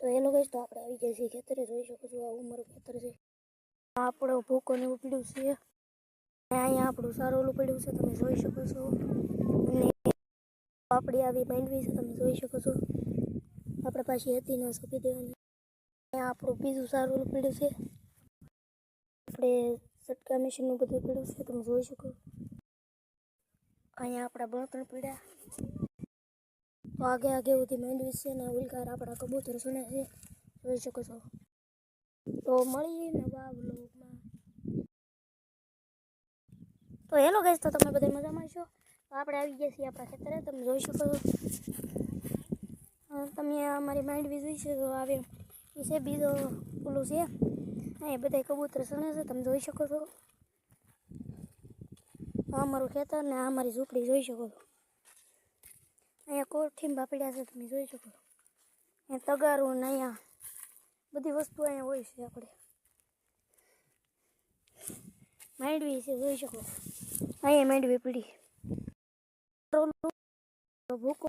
તો એ લોકો તો આપણે આવી ગયા છીએ ખેતરે, જોઈ શકો છો આ મારું ખેતર છે. આ આપણો ભૂકો ને એવું પડ્યું છે, અહીંયા આપણું સારું ઓલું પડ્યું છે, તમે જોઈ શકો છો. અને આપણી આવી માંડવી છે, તમે જોઈ શકો છો. આપણે પાછી હતી ના સોંપી દેવાની. અહીંયા આપણું બીજું સારું ઓલું પડ્યું છે, આપણે સટકા મશીનનું બધું પડ્યું છે, તમે જોઈ શકો. અહીંયા આપણા બળતણ પડ્યા. તો આગે આગે બધી માંડવી છે ને ઉલકાર આપણા કબૂતર સુને છે, જોઈ શકો છો. તો મળીએ નવા વ્લોગમાં. તો હેલો ગાઈસ, તો તમે બધા મજામાં છો? તો આપણે આવી ગયા છીએ આપણા ખેતરે, તમે જોઈ શકો છો. તમે અમારી માંડવી જોઈ શકો આવે એ છે બીજો ઓલું છે. અહીંયા બધા કબૂતર સણે છે, તમે જોઈ શકો છો. આ અમારું ખેતર ને આ અમારી ઝૂંપડી જોઈ શકો છો. અહીંયા કોઠીમાં પડ્યા છે, તમે જોઈ શકો છો. અહીંયા તગારું ને અહીંયા બધી વસ્તુ અહીંયા હોય છે. આપણે માંડવી છે, જોઈ શકો. અહીંયા માંડવી પડી ભૂકો